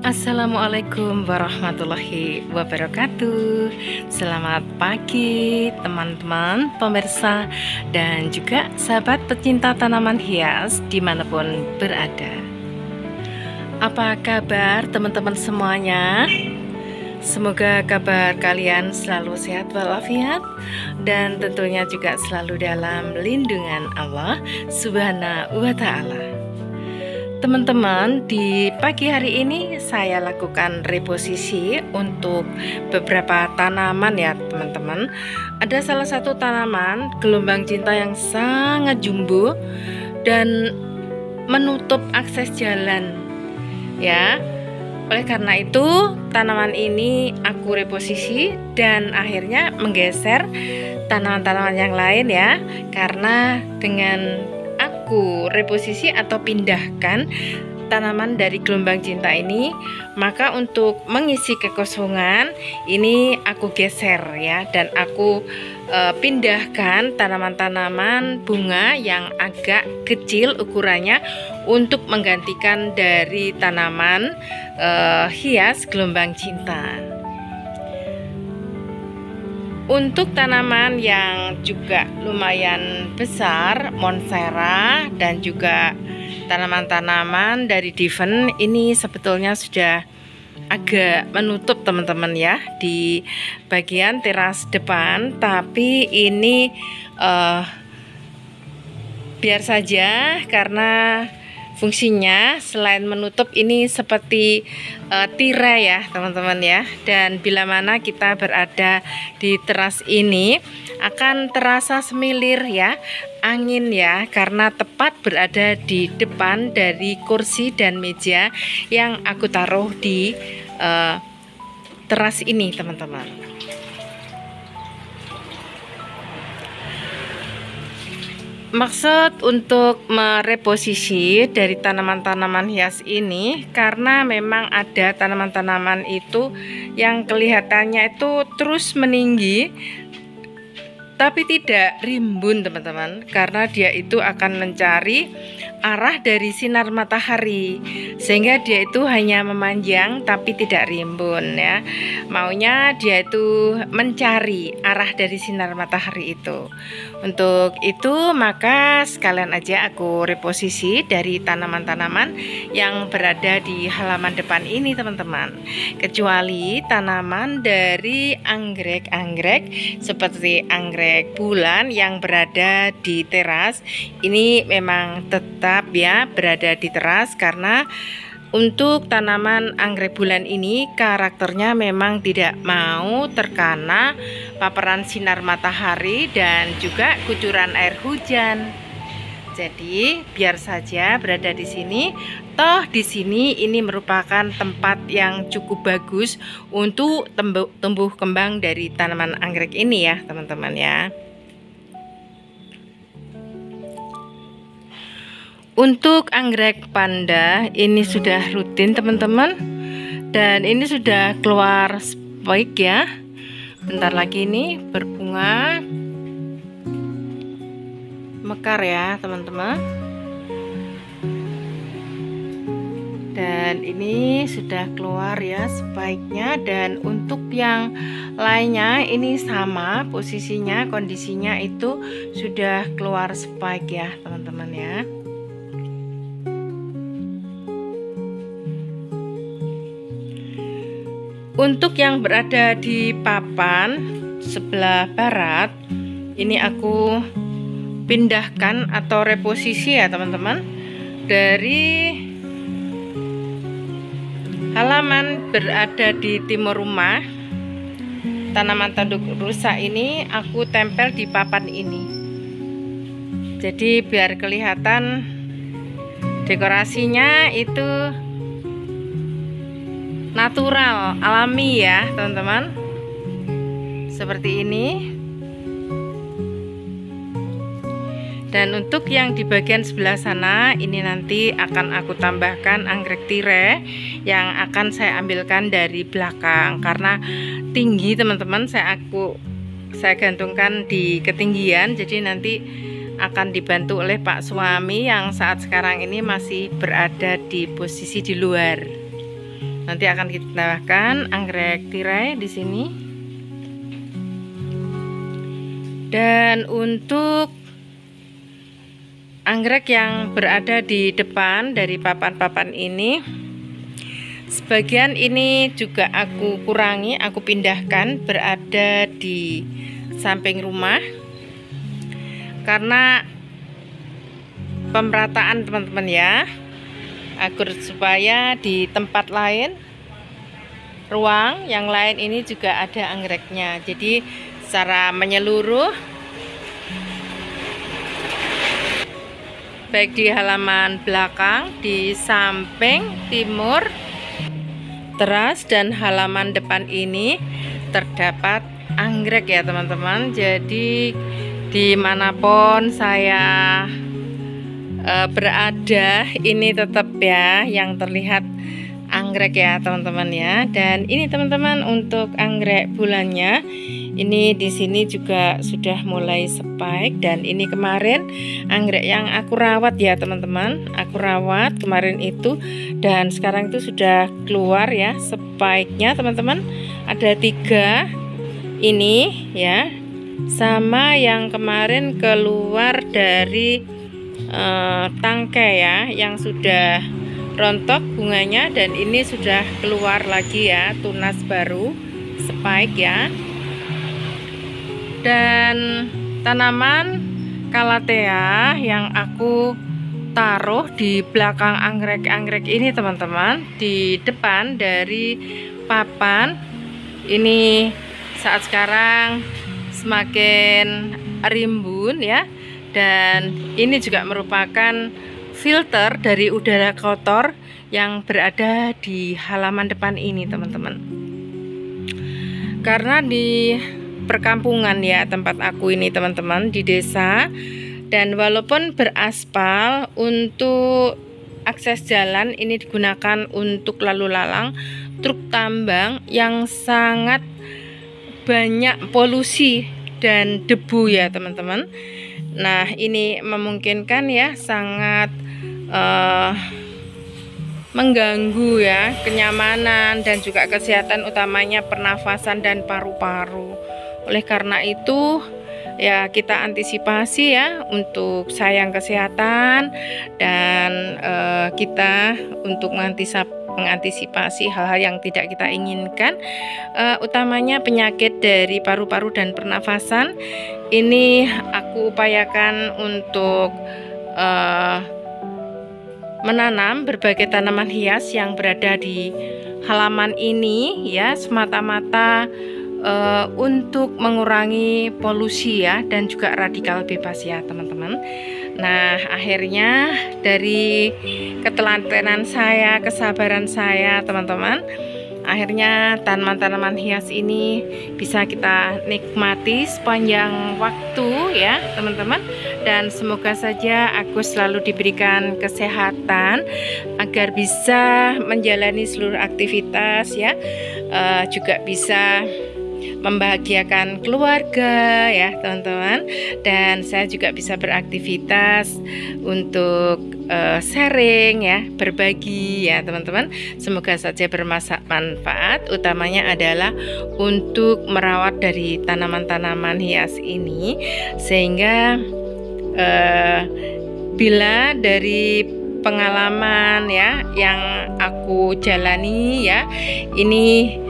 Assalamualaikum warahmatullahi wabarakatuh. Selamat pagi teman-teman pemirsa dan juga sahabat pecinta tanaman hias dimanapun berada. Apa kabar teman-teman semuanya? Semoga kabar kalian selalu sehat walafiat dan tentunya juga selalu dalam lindungan Allah Subhanahu wa Ta'ala. Teman-teman, di pagi hari ini saya lakukan reposisi untuk beberapa tanaman ya teman-teman. Ada salah satu tanaman gelombang cinta yang sangat jumbo dan menutup akses jalan ya. Oleh karena itu tanaman ini aku reposisi dan akhirnya menggeser tanaman-tanaman yang lain ya. Karena dengan aku reposisi atau pindahkan tanaman dari gelombang cinta ini, maka untuk mengisi kekosongan ini aku geser ya, dan aku pindahkan tanaman-tanaman bunga yang agak kecil ukurannya untuk menggantikan dari tanaman hias gelombang cinta. Untuk tanaman yang juga lumayan besar, monstera dan juga tanaman-tanaman dari Diven ini sebetulnya sudah agak menutup teman-teman ya di bagian teras depan, tapi ini biar saja karena fungsinya selain menutup ini seperti tirai ya teman-teman ya. Dan bila mana kita berada di teras ini akan terasa semilir ya angin ya, karena tepat berada di depan dari kursi dan meja yang aku taruh di teras ini teman-teman. Maksud untuk mereposisi dari tanaman-tanaman hias ini karena memang ada tanaman-tanaman itu yang kelihatannya itu terus meninggi tapi tidak rimbun teman-teman, karena dia itu akan mencari arah dari sinar matahari sehingga dia itu hanya memanjang tapi tidak rimbun ya. Maunya dia itu mencari arah dari sinar matahari itu. Untuk itu maka sekalian aja aku reposisi dari tanaman-tanaman yang berada di halaman depan ini teman-teman, kecuali tanaman dari anggrek-anggrek seperti anggrek bulan yang berada di teras. Ini memang tetap ya berada di teras karena untuk tanaman anggrek bulan ini karakternya memang tidak mau terkena paparan sinar matahari dan juga kucuran air hujan. Jadi biar saja berada di sini. Toh di sini ini merupakan tempat yang cukup bagus untuk tumbuh kembang dari tanaman anggrek ini ya teman-teman ya. Untuk anggrek panda ini sudah rutin teman-teman, dan ini sudah keluar spike ya. Bentar lagi ini berbunga mekar ya teman-teman. Dan ini sudah keluar ya spike-nya, dan untuk yang lainnya ini sama posisinya, kondisinya itu sudah keluar spike ya teman-teman ya. Untuk yang berada di papan sebelah barat ini aku pindahkan atau reposisi ya teman-teman, dari halaman berada di timur rumah. Tanaman tanduk rusa ini aku tempel di papan ini, jadi biar kelihatan dekorasinya itu natural, alami ya teman-teman, seperti ini. Dan untuk yang di bagian sebelah sana ini nanti akan aku tambahkan anggrek tirai yang akan saya ambilkan dari belakang karena tinggi teman-teman. Saya gantungkan di ketinggian, jadi nanti akan dibantu oleh Pak suami yang saat sekarang ini masih berada di posisi di luar. Nanti akan kita tambahkan anggrek tirai di sini. Dan untuk anggrek yang berada di depan dari papan-papan ini, sebagian ini juga aku kurangi, aku pindahkan berada di samping rumah karena pemerataan teman-teman ya, agar supaya di tempat lain, ruang yang lain ini juga ada anggreknya. Jadi secara menyeluruh, baik di halaman belakang, di samping timur, teras, dan halaman depan ini terdapat anggrek ya teman-teman. Jadi dimanapun saya berada, ini tetap ya yang terlihat anggrek ya teman-teman ya. Dan ini teman-teman untuk anggrek bulannya, ini di sini juga sudah mulai spike. Dan ini kemarin anggrek yang aku rawat ya teman-teman, aku rawat kemarin itu, dan sekarang itu sudah keluar ya spike-nya teman-teman. Ada 3 ini ya, sama yang kemarin keluar dari tangkai ya, yang sudah rontok bunganya, dan ini sudah keluar lagi ya tunas baru spike ya. Dan tanaman calathea yang aku taruh di belakang anggrek-anggrek ini teman-teman, di depan dari papan ini, saat sekarang semakin rimbun ya. Dan ini juga merupakan filter dari udara kotor yang berada di halaman depan ini teman-teman. Karena di perkampungan ya tempat aku ini teman-teman, di desa, dan walaupun beraspal, untuk akses jalan ini digunakan untuk lalu lalang truk tambang yang sangat banyak polusi dan debu ya teman-teman. Nah ini memungkinkan ya, sangat mengganggu ya kenyamanan dan juga kesehatan, utamanya pernafasan dan paru-paru. Oleh karena itu ya kita antisipasi ya untuk sayang kesehatan, dan kita untuk mengantisipasi hal-hal yang tidak kita inginkan, utamanya penyakit dari paru-paru dan pernafasan. Ini aku upayakan untuk menanam berbagai tanaman hias yang berada di halaman ini ya, semata-mata untuk mengurangi polusi ya, dan juga radikal bebas ya teman-teman. Nah akhirnya dari ketelatenan saya, kesabaran saya teman-teman, akhirnya tanaman-tanaman hias ini bisa kita nikmati sepanjang waktu ya teman-teman. Dan semoga saja aku selalu diberikan kesehatan agar bisa menjalani seluruh aktivitas ya, juga bisa membahagiakan keluarga ya teman-teman, dan saya juga bisa beraktivitas untuk sharing ya, berbagi ya teman-teman. Semoga saja bermanfaat, utamanya adalah untuk merawat dari tanaman-tanaman hias ini, sehingga bila dari pengalaman ya yang aku jalani ya, ini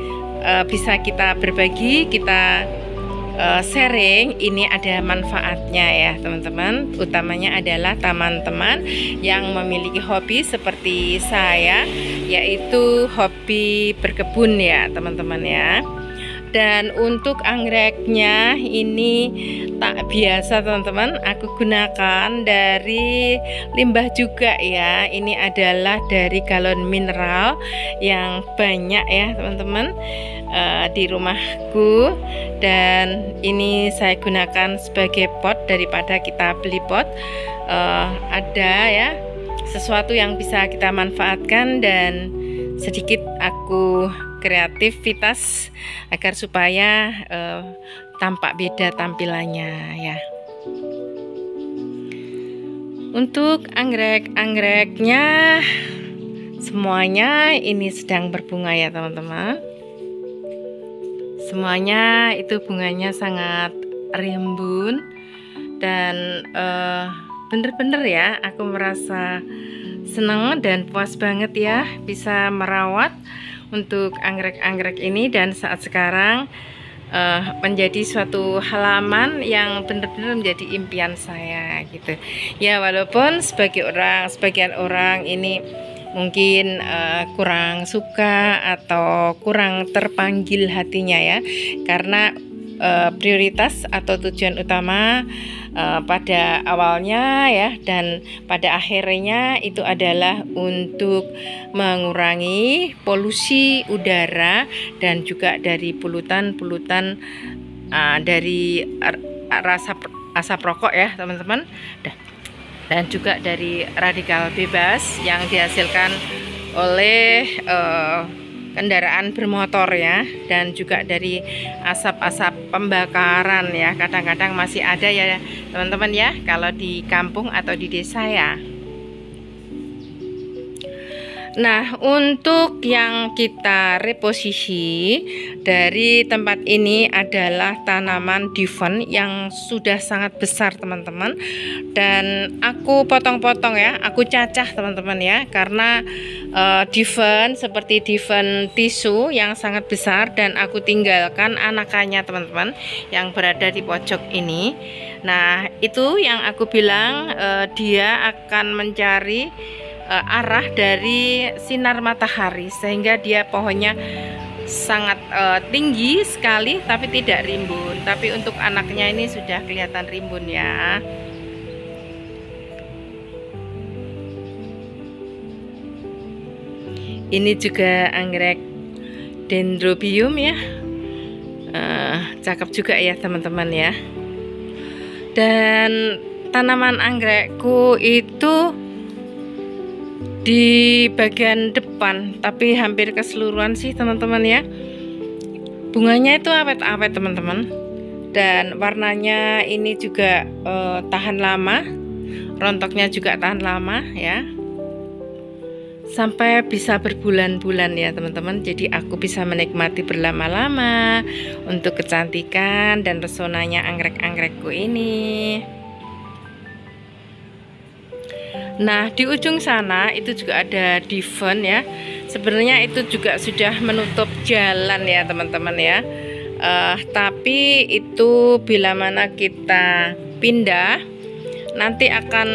bisa kita berbagi, kita sharing, ini ada manfaatnya ya teman-teman. Utamanya adalah teman-teman yang memiliki hobi seperti saya, yaitu hobi berkebun ya teman-teman ya. Dan untuk anggreknya ini tak biasa teman-teman, aku gunakan dari limbah juga ya. Ini adalah dari galon mineral yang banyak ya teman-teman di rumahku, dan ini saya gunakan sebagai pot daripada kita beli pot. Ada ya sesuatu yang bisa kita manfaatkan, dan sedikit aku kreativitas agar supaya tampak beda tampilannya ya. Untuk anggrek-anggreknya Semuanya ini sedang berbunga ya teman-teman. Semuanya itu bunganya sangat rimbun dan bener-bener ya, aku merasa senang dan puas banget ya bisa merawat untuk anggrek-anggrek ini, dan saat sekarang menjadi suatu halaman yang benar-benar menjadi impian saya gitu ya. Walaupun sebagian orang ini mungkin kurang suka atau kurang terpanggil hatinya ya, karena prioritas atau tujuan utama pada awalnya ya dan pada akhirnya itu adalah untuk mengurangi polusi udara dan juga dari polutan dari asap rokok ya teman-teman, dan juga dari radikal bebas yang dihasilkan oleh kendaraan bermotor ya, dan juga dari asap-asap pembakaran ya, kadang-kadang masih ada ya teman-teman ya kalau di kampung atau di desa ya. Nah, untuk yang kita reposisi dari tempat ini adalah tanaman diven yang sudah sangat besar teman-teman, dan aku potong-potong ya, aku cacah teman-teman ya, karena diven seperti diven tisu yang sangat besar, dan aku tinggalkan anakannya teman-teman yang berada di pojok ini. Nah, itu yang aku bilang dia akan mencari arah dari sinar matahari sehingga dia pohonnya sangat tinggi sekali tapi tidak rimbun. Tapi untuk anaknya ini sudah kelihatan rimbun ya. Ini juga anggrek dendrobium ya, cakep juga ya teman-teman ya. Dan tanaman anggrekku itu di bagian depan, tapi hampir keseluruhan sih teman-teman ya, bunganya itu awet-awet teman-teman, dan warnanya ini juga tahan lama, rontoknya juga tahan lama ya, sampai bisa berbulan-bulan ya teman-teman. Jadi aku bisa menikmati berlama-lama untuk kecantikan dan pesonanya anggrek-anggrekku ini. Nah, di ujung sana itu juga ada diven ya. Sebenarnya itu juga sudah menutup jalan ya teman-teman ya. Tapi itu bila mana kita pindah nanti akan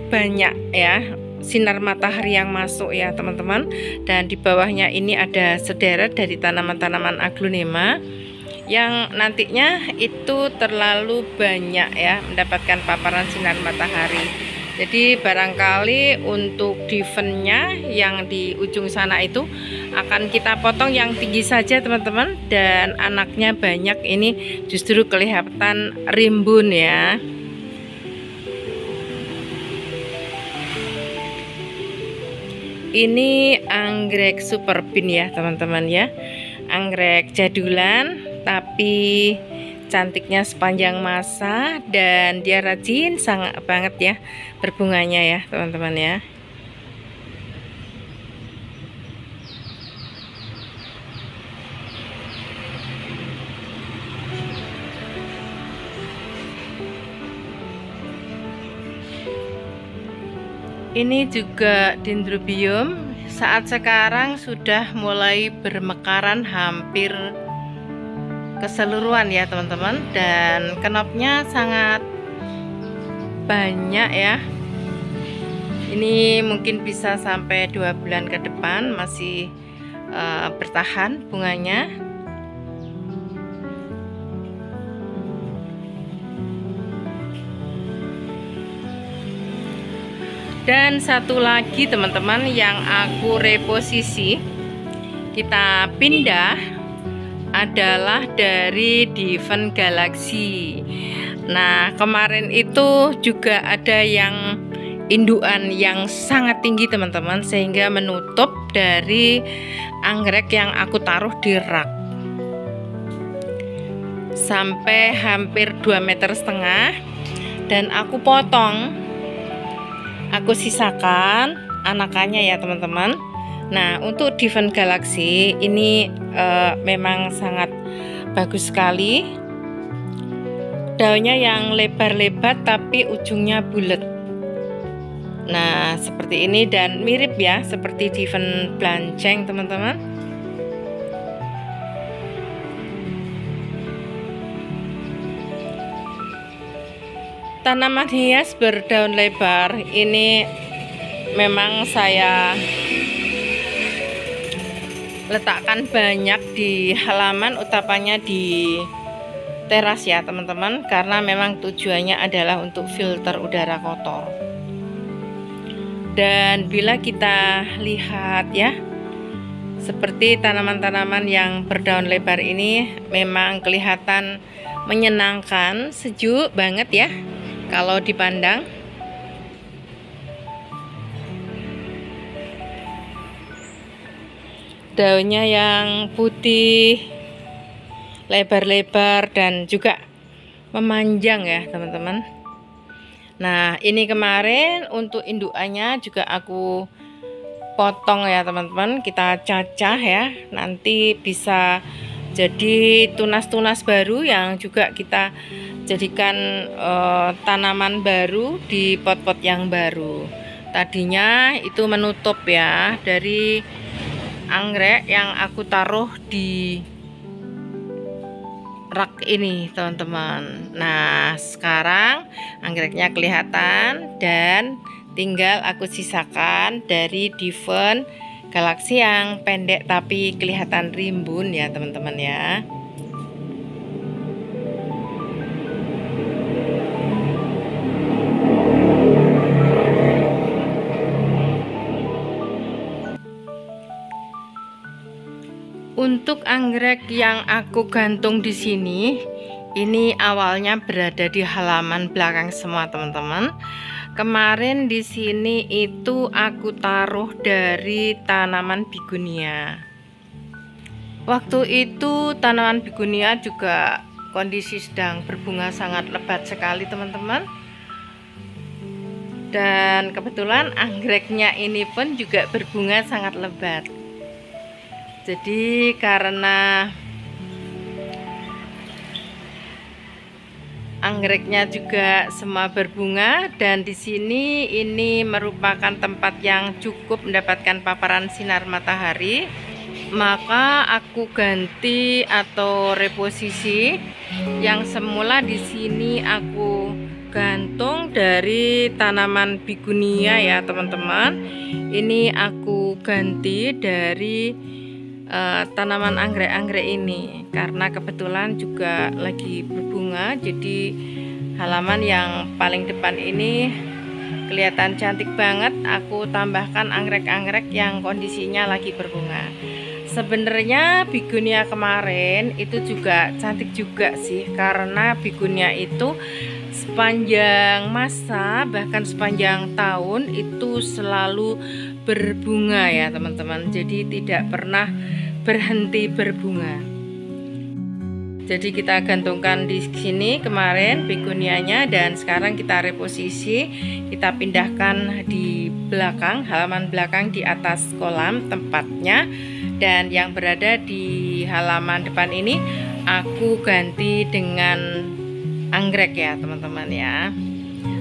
banyak ya sinar matahari yang masuk ya teman-teman. Dan di bawahnya ini ada sederet dari tanaman-tanaman aglonema yang nantinya itu terlalu banyak ya mendapatkan paparan sinar matahari. Jadi barangkali untuk divennya yang di ujung sana itu akan kita potong yang tinggi saja teman-teman, dan anaknya banyak, ini justru kelihatan rimbun ya. Ini anggrek super bean ya teman-teman ya, anggrek jadulan tapi cantiknya sepanjang masa, dan dia rajin sangat banget ya berbunganya ya teman-teman ya. Ini juga dendrobium, saat sekarang sudah mulai bermekaran hampir keseluruhan ya teman-teman, dan kenopnya sangat banyak ya. Ini mungkin bisa sampai 2 bulan ke depan masih bertahan bunganya. Dan satu lagi teman-teman yang aku reposisi, kita pindah, adalah dari diven galaxy. Nah, kemarin itu juga ada yang indukan yang sangat tinggi teman-teman, sehingga menutup dari anggrek yang aku taruh di rak sampai hampir 2,5 meter, dan aku potong, aku sisakan anakannya ya teman-teman, Nah, untuk Diven Galaxy ini memang sangat bagus sekali. Daunnya yang lebar-lebar tapi ujungnya bulat. Nah, seperti ini dan mirip ya seperti Diven Blanceng, teman-teman. Tanaman hias berdaun lebar ini memang saya letakkan banyak di halaman, utamanya di teras ya teman-teman, karena memang tujuannya adalah untuk filter udara kotor. Dan bila kita lihat ya, seperti tanaman-tanaman yang berdaun lebar ini memang kelihatan menyenangkan, sejuk banget ya kalau dipandang. Daunnya yang putih, lebar-lebar dan juga memanjang ya teman-teman. Nah, ini kemarin untuk indukannya juga aku potong ya teman-teman, kita cacah ya, nanti bisa jadi tunas-tunas baru yang juga kita jadikan tanaman baru di pot-pot yang baru. Tadinya itu menutup ya dari anggrek yang aku taruh di rak ini teman-teman. Nah, sekarang anggreknya kelihatan dan tinggal aku sisakan dari Diven Galaxy yang pendek tapi kelihatan rimbun ya teman-teman ya. Untuk anggrek yang aku gantung di sini, ini awalnya berada di halaman belakang semua teman-teman. Kemarin di sini itu aku taruh dari tanaman bigunia. Waktu itu tanaman bigunia juga kondisi sedang berbunga sangat lebat sekali teman-teman. Dan kebetulan anggreknya ini pun juga berbunga sangat lebat. Jadi karena anggreknya juga semua berbunga dan di sini ini merupakan tempat yang cukup mendapatkan paparan sinar matahari, maka aku ganti atau reposisi yang semula di sini aku gantung dari tanaman bigunia ya teman-teman. Ini aku ganti dari tanaman anggrek-anggrek ini karena kebetulan juga lagi berbunga, jadi halaman yang paling depan ini kelihatan cantik banget. Aku tambahkan anggrek-anggrek yang kondisinya lagi berbunga. Sebenarnya bigunia kemarin itu juga cantik juga sih, karena bigunia itu sepanjang masa bahkan sepanjang tahun itu selalu berbunga ya teman-teman, jadi tidak pernah berhenti berbunga. Jadi kita gantungkan di sini kemarin begonianya dan sekarang kita reposisi, kita pindahkan di belakang, halaman belakang di atas kolam tempatnya, dan yang berada di halaman depan ini aku ganti dengan anggrek ya teman-teman ya.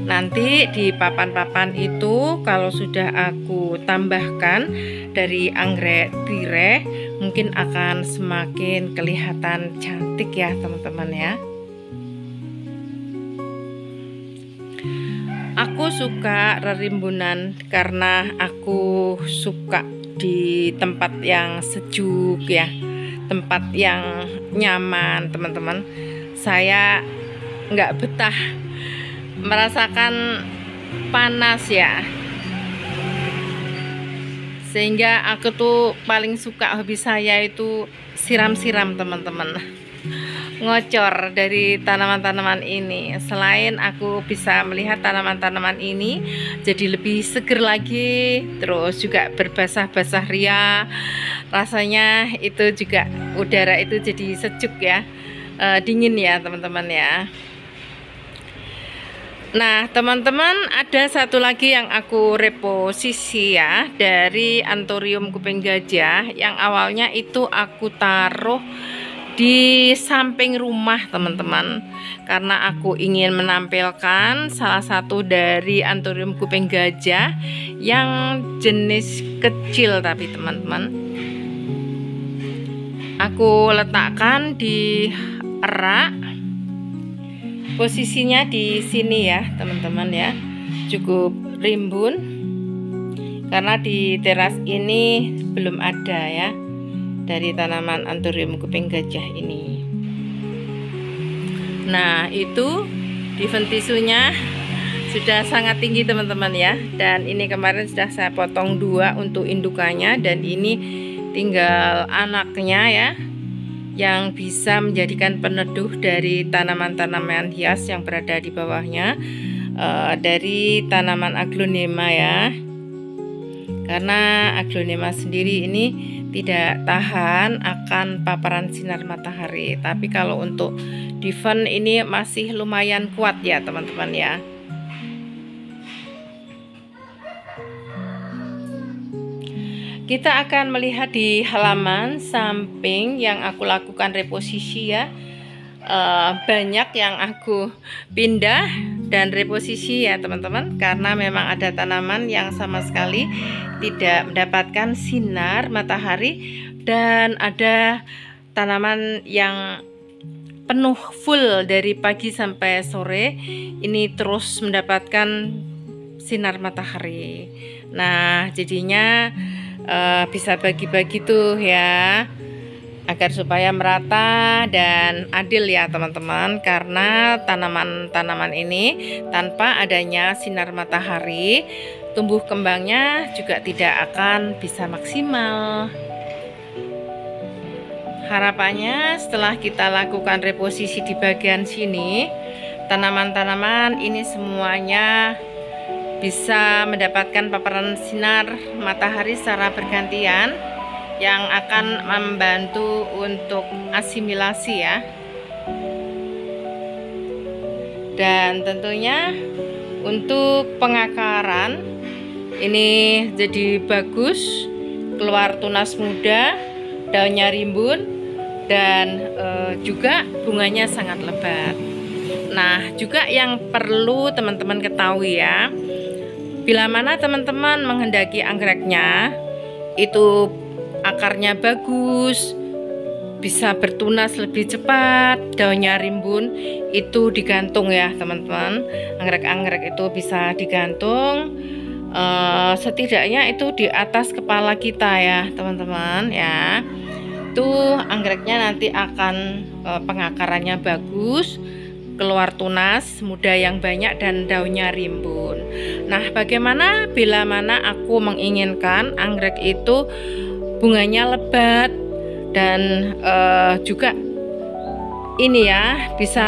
Nanti di papan-papan itu kalau sudah aku tambahkan dari anggrek tirai, mungkin akan semakin kelihatan cantik ya teman-teman ya. Aku suka rerimbunan karena aku suka di tempat yang sejuk ya, tempat yang nyaman teman-teman. Saya nggak betah merasakan panas ya, sehingga aku tuh paling suka, hobi saya itu siram-siram teman-teman, ngocor dari tanaman-tanaman ini. Selain aku bisa melihat tanaman-tanaman ini jadi lebih seger lagi, terus juga berbasah-basah ria, rasanya itu juga udara itu jadi sejuk ya, dingin ya teman-teman ya. Nah, teman-teman, ada satu lagi yang aku reposisi ya, dari Anthurium kuping gajah yang awalnya itu aku taruh di samping rumah, teman-teman, karena aku ingin menampilkan salah satu dari Anthurium kuping gajah yang jenis kecil. Tapi teman-teman, aku letakkan di rak. Posisinya di sini ya, teman-teman ya, cukup rimbun karena di teras ini belum ada ya dari tanaman Anthurium kuping gajah ini. Nah, itu diventisunya sudah sangat tinggi, teman-teman ya, dan ini kemarin sudah saya potong 2 untuk indukannya, dan ini tinggal anaknya ya, yang bisa menjadikan peneduh dari tanaman-tanaman hias yang berada di bawahnya, dari tanaman aglonema ya, karena aglonema sendiri ini tidak tahan akan paparan sinar matahari. Tapi kalau untuk diven ini masih lumayan kuat ya, teman-teman ya. Kita akan melihat di halaman samping yang aku lakukan reposisi ya. Banyak yang aku pindah dan reposisi ya, teman-teman, karena memang ada tanaman yang sama sekali tidak mendapatkan sinar matahari, dan ada tanaman yang penuh full dari pagi sampai sore ini terus mendapatkan sinar matahari. Nah, jadinya bisa bagi-bagi tuh ya, agar supaya merata dan adil ya, teman-teman, karena tanaman-tanaman ini tanpa adanya sinar matahari tumbuh kembangnya juga tidak akan bisa maksimal. Harapannya setelah kita lakukan reposisi di bagian sini, tanaman-tanaman ini semuanya bisa mendapatkan paparan sinar matahari secara bergantian yang akan membantu untuk asimilasi ya. Dan tentunya untuk pengakaran ini jadi bagus, keluar tunas muda, daunnya rimbun, dan juga bunganya sangat lebat. Nah, juga yang perlu teman-teman ketahui ya, bila mana teman-teman menghendaki anggreknya itu akarnya bagus, bisa bertunas lebih cepat, daunnya rimbun, itu digantung ya, teman-teman. Anggrek-anggrek itu bisa digantung setidaknya itu di atas kepala kita ya, teman-teman ya. Itu anggreknya nanti akan pengakarannya bagus, keluar tunas muda yang banyak, dan daunnya rimbun. Nah, bagaimana bila mana aku menginginkan anggrek itu bunganya lebat dan juga ini ya bisa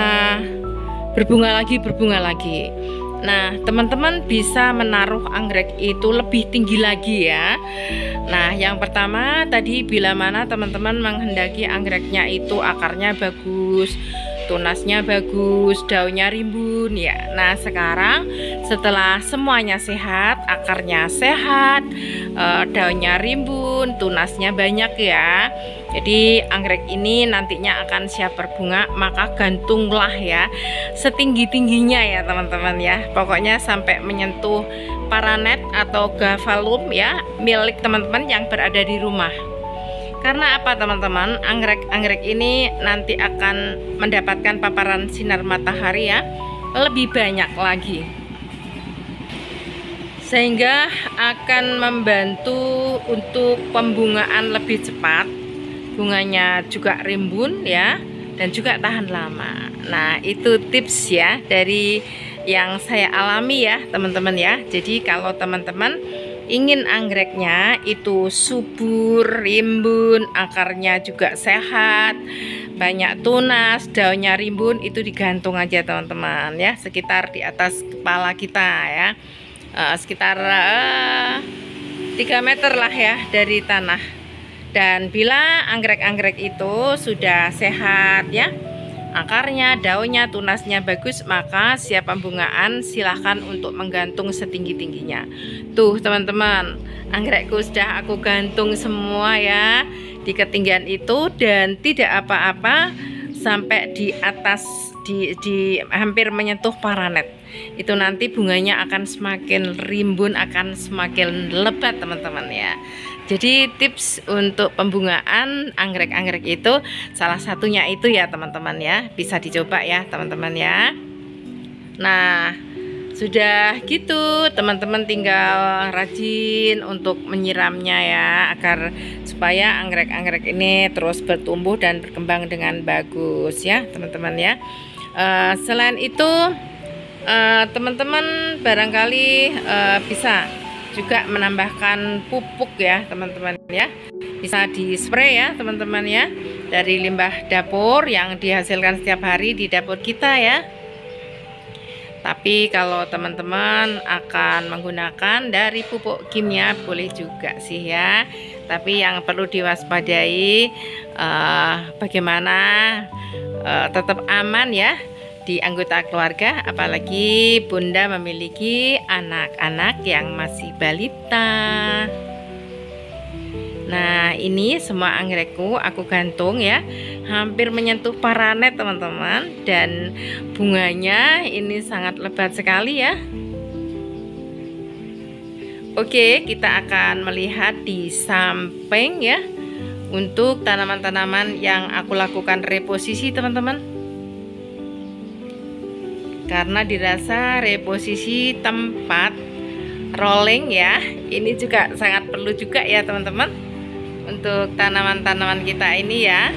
berbunga lagi. Nah, teman-teman bisa menaruh anggrek itu lebih tinggi lagi ya. Nah, yang pertama tadi, bila mana teman-teman menghendaki anggreknya itu akarnya bagus, tunasnya bagus, daunnya rimbun ya. Nah, sekarang setelah semuanya sehat, akarnya sehat, daunnya rimbun, tunasnya banyak ya, jadi anggrek ini nantinya akan siap berbunga, maka gantunglah ya setinggi-tingginya ya, teman-teman ya. Pokoknya sampai menyentuh paranet atau gavalum ya, milik teman-teman yang berada di rumah. Karena apa, teman-teman? Anggrek ini nanti akan mendapatkan paparan sinar matahari ya lebih banyak lagi, sehingga akan membantu untuk pembungaan lebih cepat, bunganya juga rimbun ya, dan juga tahan lama. Nah, itu tips ya dari yang saya alami ya, teman-teman ya. Jadi kalau teman-teman ingin anggreknya itu subur, rimbun, akarnya juga sehat, banyak tunas, daunnya rimbun, itu digantung aja, teman-teman ya, sekitar di atas kepala kita ya, sekitar 3 meter lah ya dari tanah. Dan bila anggrek-anggrek itu sudah sehat ya, akarnya, daunnya, tunasnya bagus, maka siap pembungaan. Silahkan untuk menggantung setinggi-tingginya. Tuh teman-teman, anggrekku sudah aku gantung semua ya di ketinggian itu, dan tidak apa-apa sampai di atas, di hampir menyentuh paranet. Itu nanti bunganya akan semakin rimbun, akan semakin lebat teman-teman ya. Jadi tips untuk pembungaan anggrek-anggrek itu salah satunya itu ya teman-teman ya, bisa dicoba ya teman-teman ya. Nah sudah gitu, teman-teman tinggal rajin untuk menyiramnya ya, agar supaya anggrek-anggrek ini terus bertumbuh dan berkembang dengan bagus ya teman-teman ya. Selain itu teman-teman barangkali bisa juga menambahkan pupuk ya teman-teman ya, bisa di spray ya teman-teman ya, dari limbah dapur yang dihasilkan setiap hari di dapur kita ya. Tapi kalau teman-teman akan menggunakan dari pupuk kimia boleh juga sih ya. Tapi yang perlu diwaspadai bagaimana tetap aman ya di anggota keluarga, apalagi bunda memiliki anak-anak yang masih balita. Nah ini semua anggrekku aku gantung ya, hampir menyentuh paranet teman-teman, dan bunganya ini sangat lebat sekali ya. Oke, kita akan melihat di samping ya, untuk tanaman-tanaman yang aku lakukan reposisi teman-teman, karena dirasa reposisi tempat rolling ya ini juga sangat perlu juga ya teman-teman untuk tanaman-tanaman kita ini ya.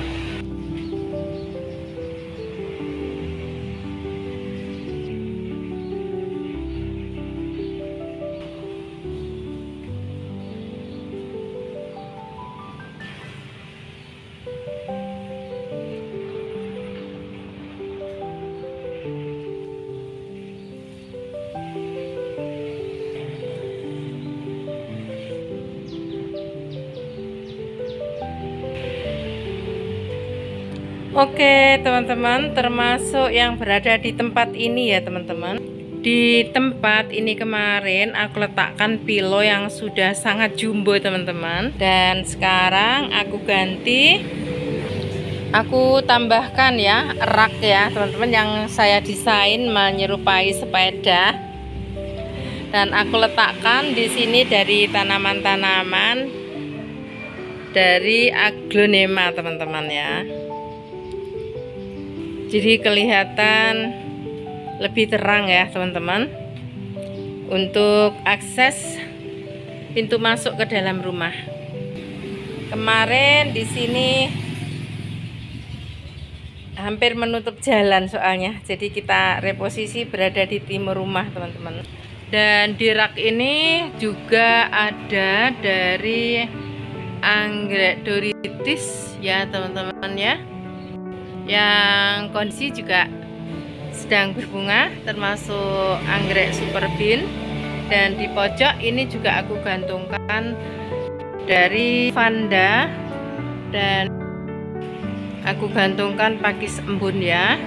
Oke teman-teman, termasuk yang berada di tempat ini ya teman-teman. Di tempat ini kemarin aku letakkan pilo yang sudah sangat jumbo teman-teman, dan sekarang aku ganti, aku tambahkan ya rak ya teman-teman yang saya desain menyerupai sepeda, dan aku letakkan di sini dari tanaman-tanaman dari aglonema teman-teman ya. Jadi kelihatan lebih terang ya teman-teman, untuk akses pintu masuk ke dalam rumah. Kemarin di sini hampir menutup jalan soalnya, jadi kita reposisi berada di timur rumah teman-teman. Dan di rak ini juga ada dari anggrek doritis ya teman-teman ya, yang kondisi juga sedang berbunga, termasuk anggrek super bean. Dan di pojok ini juga aku gantungkan dari vanda, dan aku gantungkan pakis embun ya.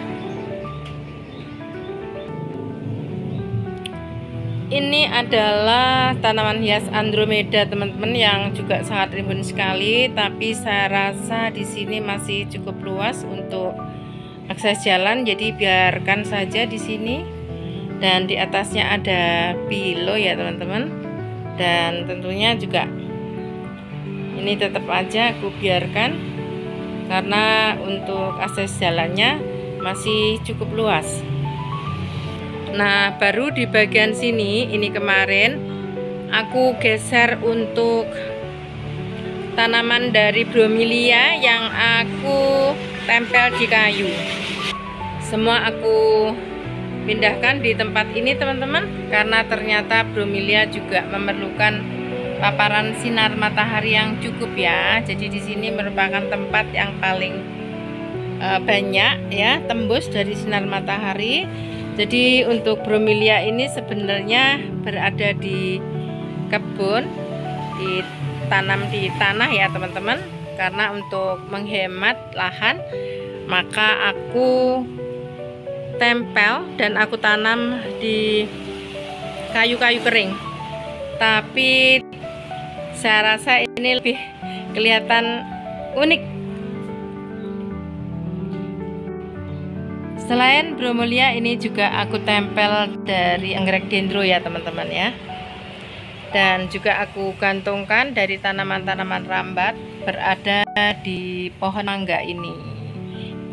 Ini adalah tanaman hias Andromeda teman-teman, yang juga sangat rimbun sekali, tapi saya rasa di sini masih cukup luas untuk akses jalan, jadi biarkan saja di sini. Dan di atasnya ada pilo ya teman-teman, dan tentunya juga ini tetap aja aku biarkan karena untuk akses jalannya masih cukup luas. Nah baru di bagian sini ini kemarin aku geser untuk tanaman dari bromelia yang aku tempel di kayu. Semua aku pindahkan di tempat ini teman-teman, karena ternyata bromelia juga memerlukan paparan sinar matahari yang cukup ya. Jadi di sini merupakan tempat yang paling banyak ya tembus dari sinar matahari. Jadi untuk bromelia ini sebenarnya berada di kebun, ditanam di tanah ya teman-teman, karena untuk menghemat lahan maka aku tempel dan aku tanam di kayu-kayu kering. Tapi saya rasa ini lebih kelihatan unik. Selain bromelia, ini juga aku tempel dari anggrek dendro ya teman-teman ya. Dan juga aku gantungkan dari tanaman-tanaman rambat berada di pohon mangga ini.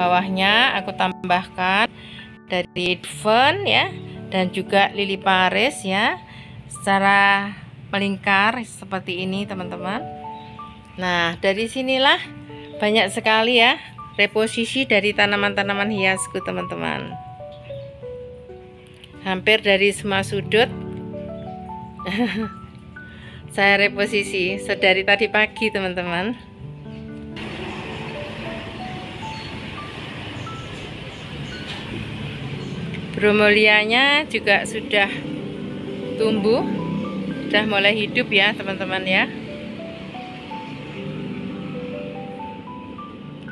Bawahnya aku tambahkan dari fern ya, dan juga lili Paris ya, secara melingkar seperti ini teman-teman. Nah, dari sinilah banyak sekali ya reposisi dari tanaman-tanaman hiasku teman-teman. Hampir dari semua sudut saya reposisi sedari tadi pagi teman-teman. Bromelianya juga sudah tumbuh, sudah mulai hidup ya teman-teman ya.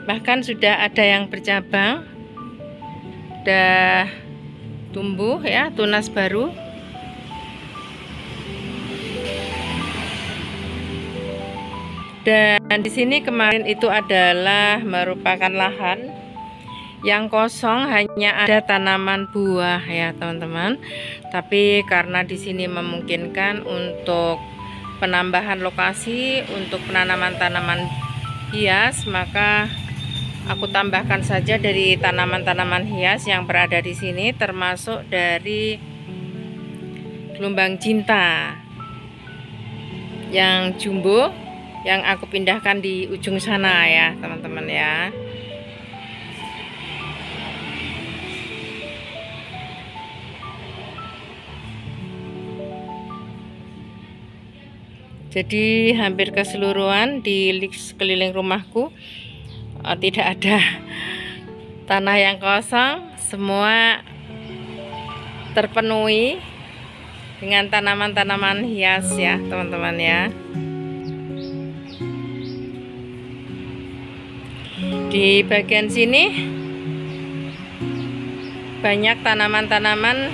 Bahkan sudah ada yang bercabang, sudah tumbuh ya, tunas baru. Dan di sini kemarin itu adalah merupakan lahan yang kosong, hanya ada tanaman buah ya teman-teman. Tapi karena di sini memungkinkan untuk penambahan lokasi untuk penanaman tanaman hias, maka aku tambahkan saja dari tanaman-tanaman hias yang berada di sini, termasuk dari gelombang cinta yang jumbo yang aku pindahkan di ujung sana ya teman-teman ya. Jadi hampir keseluruhan di sekeliling rumahku tidak ada tanah yang kosong, semua terpenuhi dengan tanaman-tanaman hias ya teman-teman ya. Di bagian sini banyak tanaman-tanaman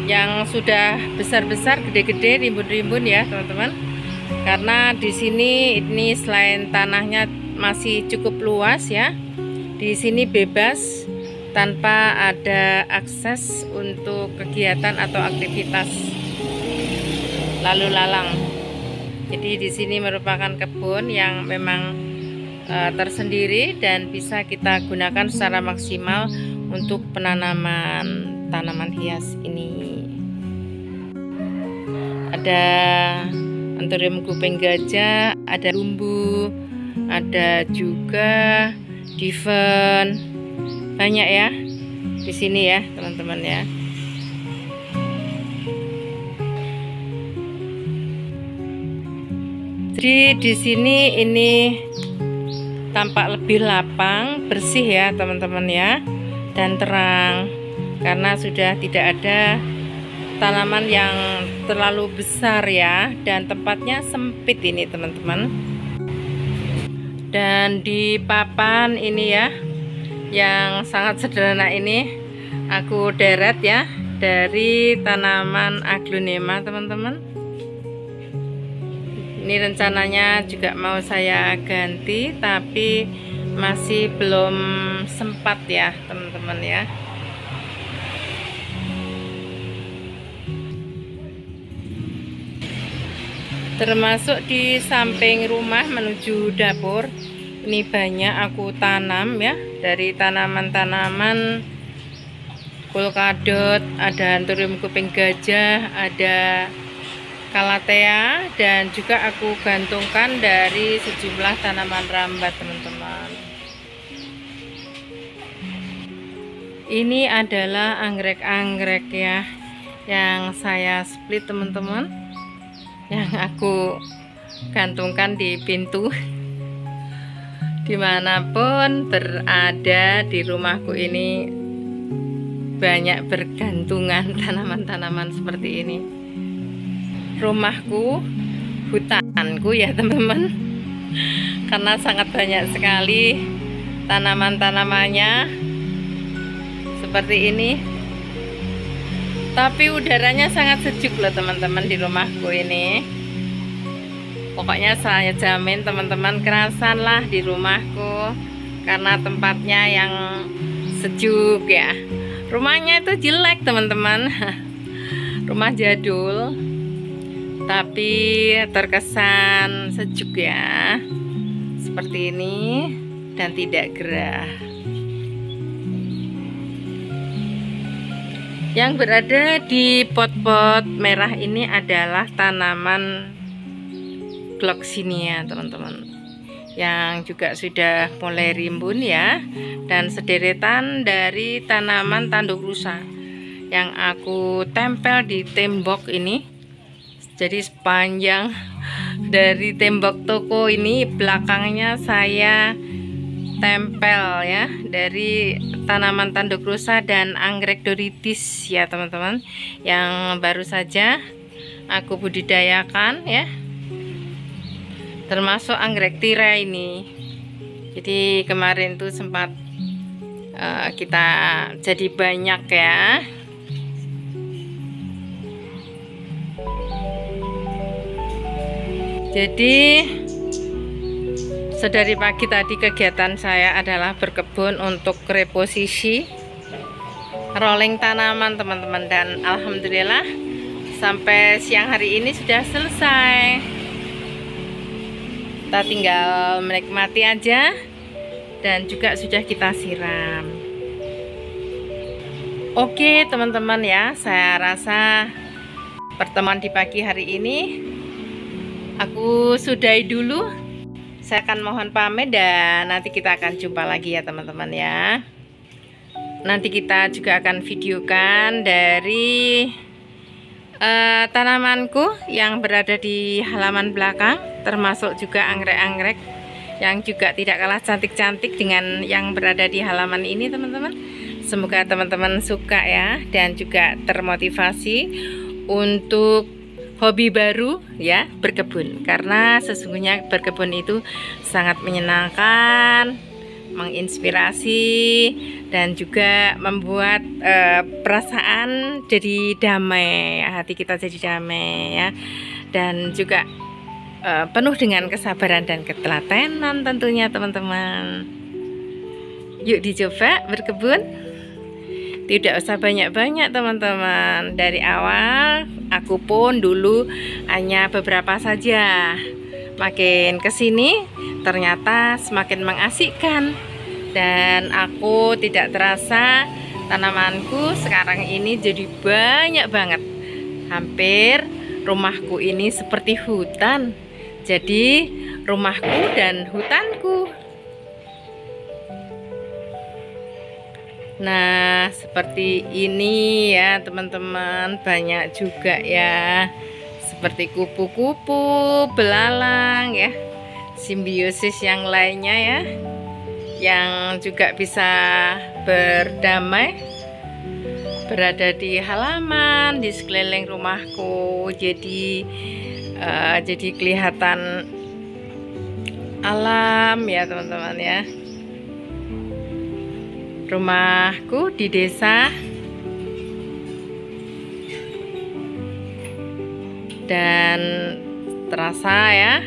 yang sudah besar-besar, gede-gede, rimbun-rimbun ya teman-teman. Karena di sini ini selain tanahnya masih cukup luas ya, di sini bebas tanpa ada akses untuk kegiatan atau aktivitas lalu lalang. Jadi di sini merupakan kebun yang memang tersendiri dan bisa kita gunakan secara maksimal untuk penanaman tanaman hias ini. Ada anthurium kuping gajah, ada lumbu, ada juga diven, banyak ya di sini ya teman-teman ya. Jadi di sini ini tampak lebih lapang, bersih ya teman-teman ya, dan terang karena sudah tidak ada tanaman yang terlalu besar ya, dan tempatnya sempit ini teman-teman. Dan di papan ini ya yang sangat sederhana ini aku deret ya dari tanaman aglonema teman-teman. Ini rencananya juga mau saya ganti tapi masih belum sempat ya teman-teman ya. Termasuk di samping rumah menuju dapur ini banyak aku tanam ya, dari tanaman-tanaman polkadot, ada anthurium kuping gajah, ada calathea, dan juga aku gantungkan dari sejumlah tanaman rambat teman-teman. Ini adalah anggrek-anggrek ya yang saya split teman-teman, yang aku gantungkan di pintu. Dimanapun berada di rumahku ini banyak bergantungan tanaman-tanaman seperti ini. Rumahku hutanku ya teman-teman, karena sangat banyak sekali tanaman-tanamannya seperti ini. Tapi udaranya sangat sejuk loh teman-teman di rumahku ini. Pokoknya saya jamin teman-teman kerasan lah di rumahku karena tempatnya yang sejuk ya. Rumahnya itu jelek teman-teman. Rumah jadul tapi terkesan sejuk ya. Seperti ini dan tidak gerah. Yang berada di pot-pot merah ini adalah tanaman Gloxinia teman-teman, yang juga sudah mulai rimbun ya, dan sederetan dari tanaman tanduk rusa yang aku tempel di tembok ini. Jadi sepanjang dari tembok toko ini belakangnya saya tempel ya dari tanaman tanduk rusa dan anggrek doritis ya teman-teman, yang baru saja aku budidayakan ya, termasuk anggrek tirai ini. Jadi kemarin tuh sempat kita jadi banyak ya. Jadi sedari pagi tadi kegiatan saya adalah berkebun untuk reposisi rolling tanaman teman-teman, dan alhamdulillah sampai siang hari ini sudah selesai. Kita tinggal menikmati aja dan juga sudah kita siram. Oke teman-teman ya, saya rasa pertemuan di pagi hari ini aku sudahi dulu. Saya akan mohon pamit dan nanti kita akan jumpa lagi ya teman-teman ya. Nanti kita juga akan videokan dari tanamanku yang berada di halaman belakang, termasuk juga anggrek-anggrek yang juga tidak kalah cantik-cantik dengan yang berada di halaman ini teman-teman. Semoga teman-teman suka ya dan juga termotivasi untuk hobi baru ya, berkebun, karena sesungguhnya berkebun itu sangat menyenangkan, menginspirasi, dan juga membuat perasaan jadi damai, hati kita jadi damai ya, dan juga penuh dengan kesabaran dan ketelatenan tentunya teman-teman. Yuk dicoba berkebun. Tidak usah banyak-banyak teman-teman. Dari awal aku pun dulu hanya beberapa saja. Makin kesini ternyata semakin mengasihkan, dan aku tidak terasa tanamanku sekarang ini jadi banyak banget. Hampir rumahku ini seperti hutan. Jadi rumahku dan hutanku. Nah seperti ini ya teman-teman, banyak juga ya, seperti kupu-kupu, belalang ya, simbiosis yang lainnya ya, yang juga bisa berdamai berada di halaman, di sekeliling rumahku. Jadi kelihatan alam ya teman-teman ya. Rumahku di desa dan terasa ya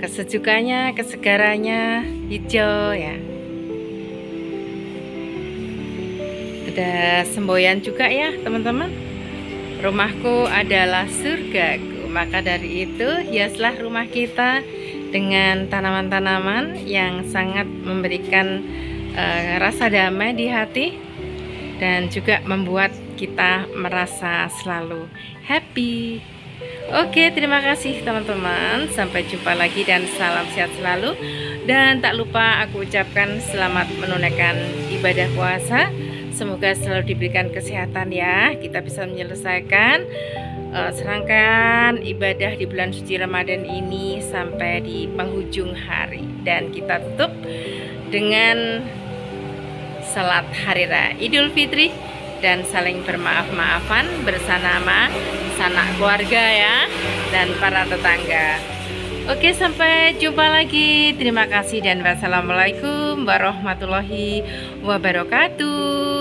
kesejukannya, kesegarannya, hijau ya. Ada semboyan juga ya teman-teman. Rumahku adalah surgaku, maka dari itu hiaslah rumah kita dengan tanaman-tanaman yang sangat memberikan rasa damai di hati dan juga membuat kita merasa selalu happy. Oke, terima kasih teman-teman, sampai jumpa lagi dan salam sehat selalu. Dan tak lupa aku ucapkan selamat menunaikan ibadah puasa. Semoga selalu diberikan kesehatan ya, kita bisa menyelesaikan serangkaian ibadah di bulan suci Ramadan ini sampai di penghujung hari, dan kita tutup dengan salat hari raya Idul Fitri dan saling bermaaf-maafan bersama sanak keluarga ya dan para tetangga. Oke, sampai jumpa lagi. Terima kasih dan wassalamualaikum warahmatullahi wabarakatuh.